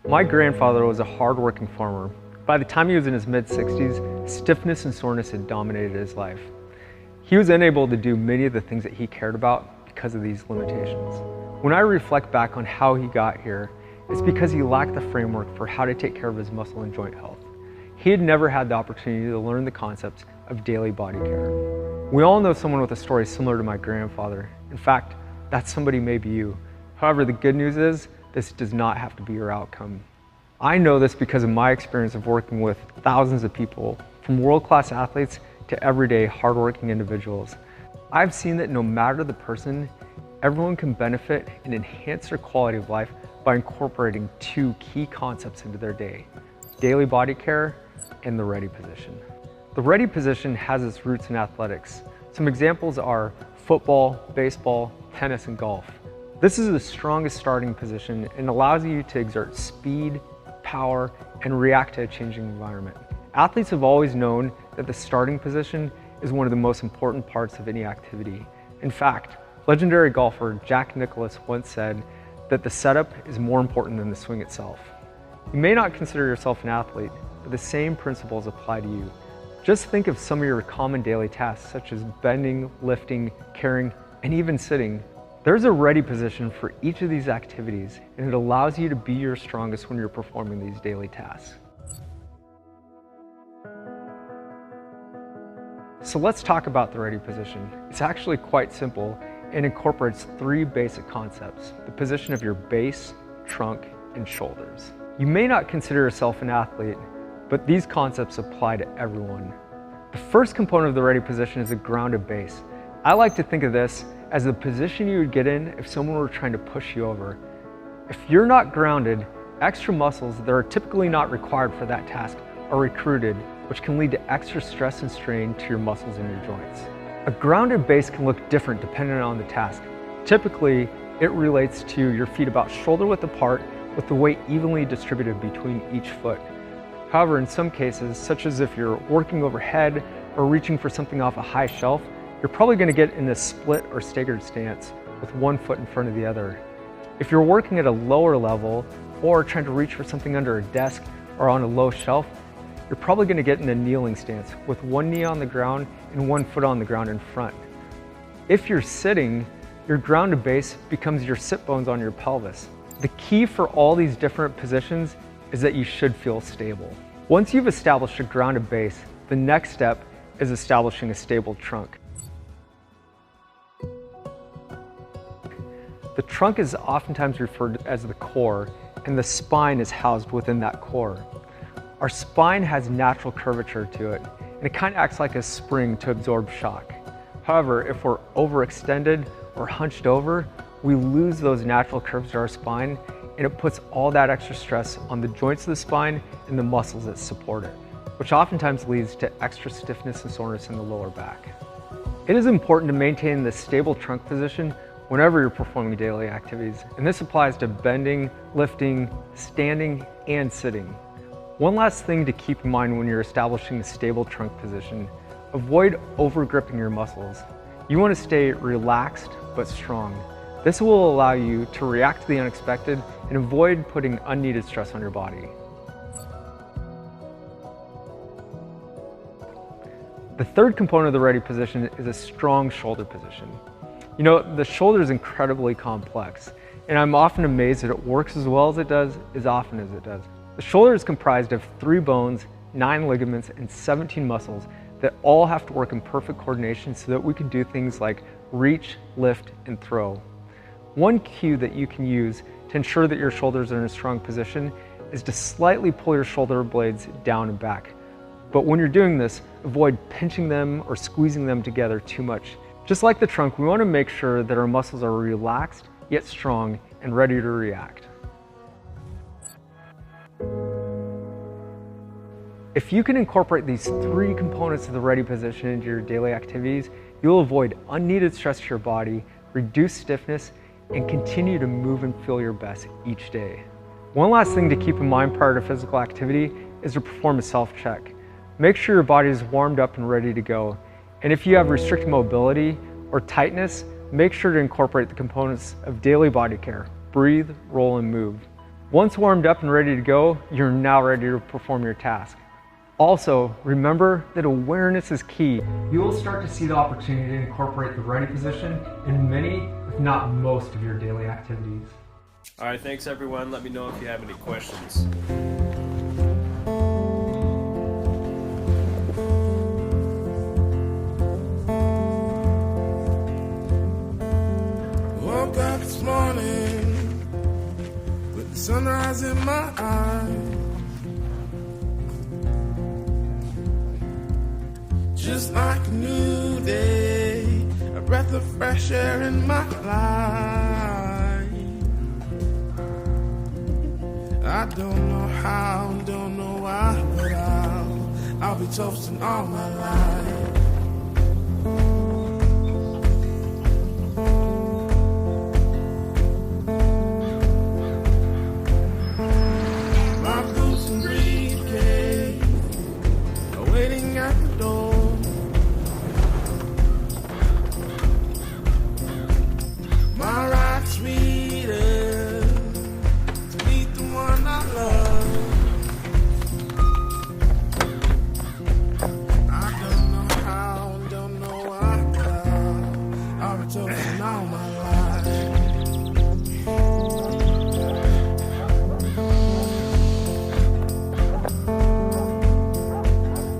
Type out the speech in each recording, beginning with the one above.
My grandfather was a hard-working farmer. By the time he was in his mid-60s, stiffness and soreness had dominated his life. He was unable to do many of the things that he cared about because of these limitations. When I reflect back on how he got here, it's because he lacked the framework for how to take care of his muscle and joint health. He had never had the opportunity to learn the concepts of daily body care. We all know someone with a story similar to my grandfather. In fact, that somebody may be you. However, the good news is, this does not have to be your outcome. I know this because of my experience of working with thousands of people, from world-class athletes to everyday hardworking individuals. I've seen that no matter the person, everyone can benefit and enhance their quality of life by incorporating two key concepts into their day: daily body care and the ready position. The ready position has its roots in athletics. Some examples are football, baseball, tennis, and golf. This is the strongest starting position and allows you to exert speed, power, and react to a changing environment. Athletes have always known that the starting position is one of the most important parts of any activity. In fact, legendary golfer Jack Nicklaus once said that the setup is more important than the swing itself. You may not consider yourself an athlete, but the same principles apply to you. Just think of some of your common daily tasks, such as bending, lifting, carrying, and even sitting. There's a ready position for each of these activities, and it allows you to be your strongest when you're performing these daily tasks. So let's talk about the ready position. It's actually quite simple and incorporates three basic concepts: the position of your base, trunk, and shoulders. You may not consider yourself an athlete, but these concepts apply to everyone. The first component of the ready position is a grounded base. I like to think of this as the position you would get in if someone were trying to push you over. If you're not grounded, extra muscles that are typically not required for that task are recruited, which can lead to extra stress and strain to your muscles and your joints. A grounded base can look different depending on the task. Typically, it relates to your feet about shoulder width apart with the weight evenly distributed between each foot. However, in some cases, such as if you're working overhead or reaching for something off a high shelf, you're probably going to get in this split or staggered stance with one foot in front of the other. If you're working at a lower level or trying to reach for something under a desk or on a low shelf, you're probably going to get in a kneeling stance with one knee on the ground and one foot on the ground in front. If you're sitting, your grounded base becomes your sit bones on your pelvis. The key for all these different positions is that you should feel stable. Once you've established a grounded base, the next step is establishing a stable trunk. The trunk is oftentimes referred to as the core, and the spine is housed within that core. Our spine has natural curvature to it, and it kind of acts like a spring to absorb shock. However, if we're overextended or hunched over, we lose those natural curves to our spine, and it puts all that extra stress on the joints of the spine and the muscles that support it, which oftentimes leads to extra stiffness and soreness in the lower back. It is important to maintain this stable trunk position whenever you're performing daily activities, and this applies to bending, lifting, standing, and sitting. One last thing to keep in mind when you're establishing a stable trunk position: avoid over-gripping your muscles. You want to stay relaxed but strong. This will allow you to react to the unexpected and avoid putting unneeded stress on your body. The third component of the ready position is a strong shoulder position. You know, the shoulder is incredibly complex, and I'm often amazed that it works as well as it does, as often as it does. The shoulder is comprised of 3 bones, 9 ligaments, and 17 muscles that all have to work in perfect coordination so that we can do things like reach, lift, and throw. One cue that you can use to ensure that your shoulders are in a strong position is to slightly pull your shoulder blades down and back. But when you're doing this, avoid pinching them or squeezing them together too much. Just like the trunk, we want to make sure that our muscles are relaxed, yet strong, and ready to react. If you can incorporate these 3 components of the ready position into your daily activities, you'll avoid unneeded stress to your body, reduce stiffness, and continue to move and feel your best each day. One last thing to keep in mind prior to physical activity is to perform a self-check. Make sure your body is warmed up and ready to go. And if you have restricted mobility or tightness, make sure to incorporate the components of daily body care: breathe, roll, and move. Once warmed up and ready to go, you're now ready to perform your task. Also, remember that awareness is key. You will start to see the opportunity to incorporate the ready position in many, if not most, of your daily activities. All right, thanks everyone. Let me know if you have any questions. Woke up this morning with the sunrise in my eyes. Just like a new day, a breath of fresh air in my life. I don't know how, don't know why, but I'll be toasting all my life. My boots and briefcase are waiting at the door. My ride sweeter to meet the one I love. I don't know how, don't know why, but I'll be toasting all my life.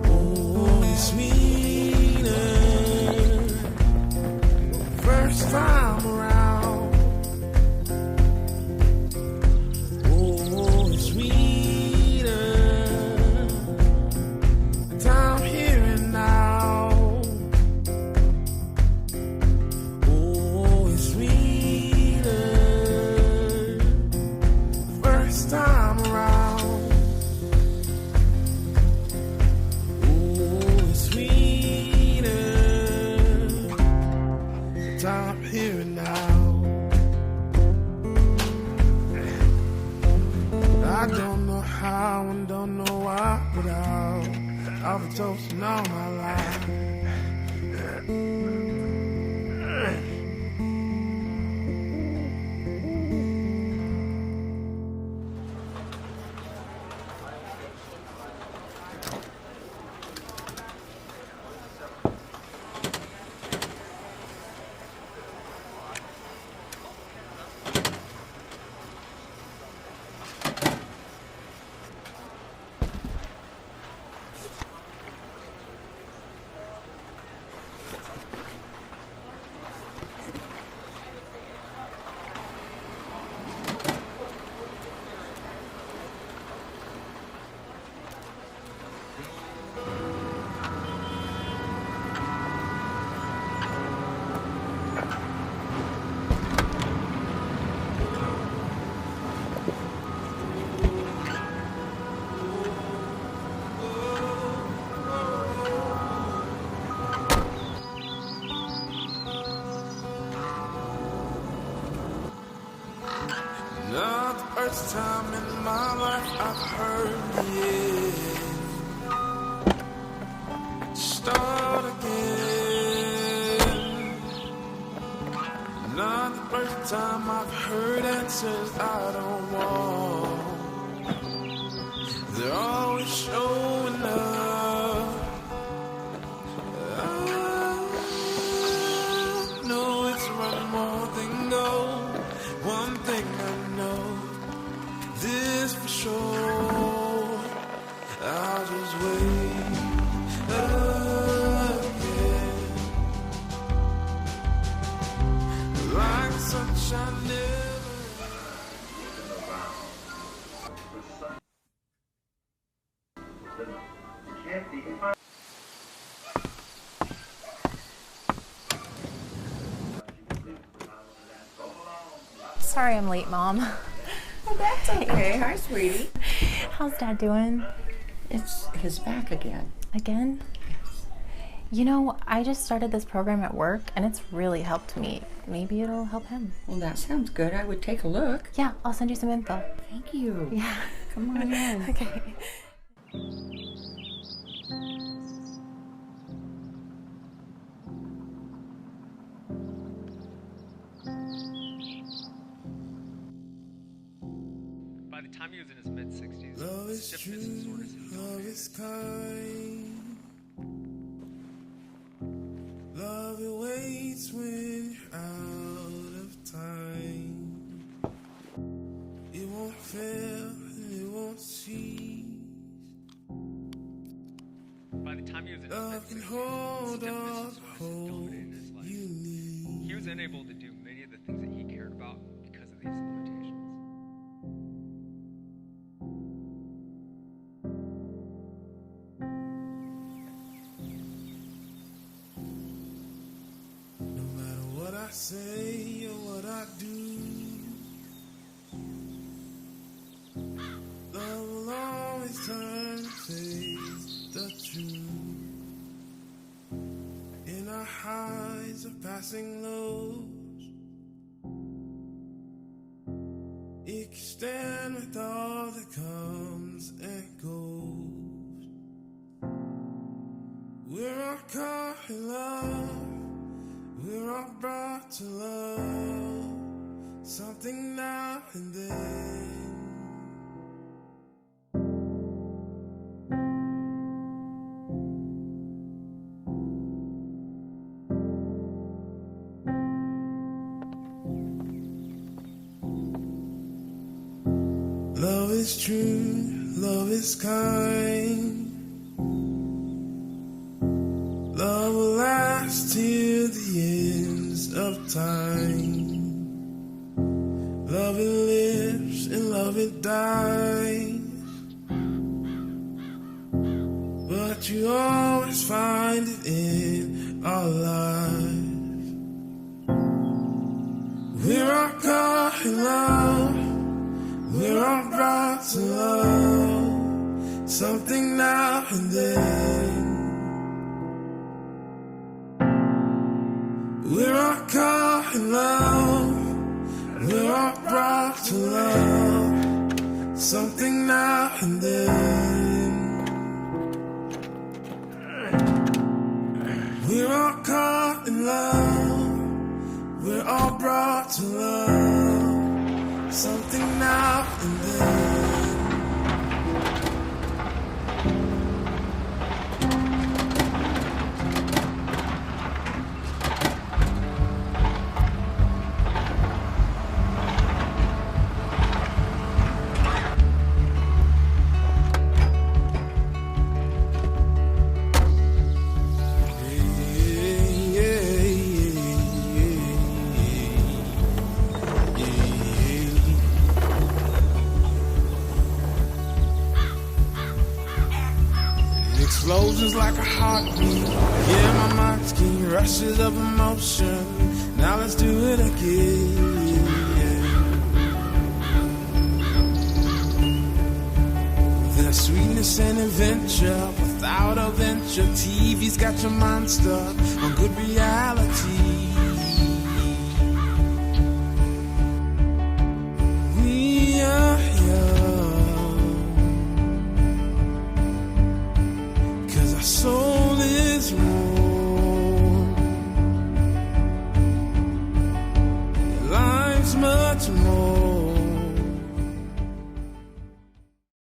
Oh, it's sweeter first time around. Oh, it's sweeter the time here and now. Oh, it's sweeter first time around. Oh, it's sweeter the time here and now. I don't know how and don't know why, but I'll be toasting all my life. Not the first time in my life I've heard it. Start again. Not the first time I've heard answers I don't want. They're always showing up. I know it's running more than gold. One thing I know, this for sure. I'll just wait again. Like sunshine never. Sorry I'm late, Mom. Oh, that's okay. Hi, sweetie. How's Dad doing? It's his back again. Again? You know, I just started this program at work and it's really helped me. Maybe it'll help him. Well, that sounds good. I would take a look. Yeah, I'll send you some info. Thank you. Yeah. Come on in. Okay. By the time he was in his mid-60s, Love is stiffness and true, soreness had love is kind. Love it waits when you're out of time. It won't fail and it won't cease. By the time he was in Love his can mid-60s, hold stiffness all and the soreness had hope dominated his life. you need. He was unable to do many of the things that he cared about because of these limitations. No matter what I say or what I do, love will always turn to face the truth. In our highs of passing lows, it can stand with all that comes and goes. We're all caught in love, we're all brought to love, something now and then. Love is true, love is kind. Love will last till the ends of time. Love it lives and love it dies. But you always find it in our lives. We're all caught in love, we're all brought to love, something now and then. We're all caught in love, we're all brought to love, something now and then. We're all caught in love, we're all brought to love, something now and then. Explosions like a heartbeat. Yeah, my mind ski rushes of emotion. Now let's do it again. There's sweetness and adventure without a venture. TV's got your mind stuck on good reality. We are young, 'cause our soul is one.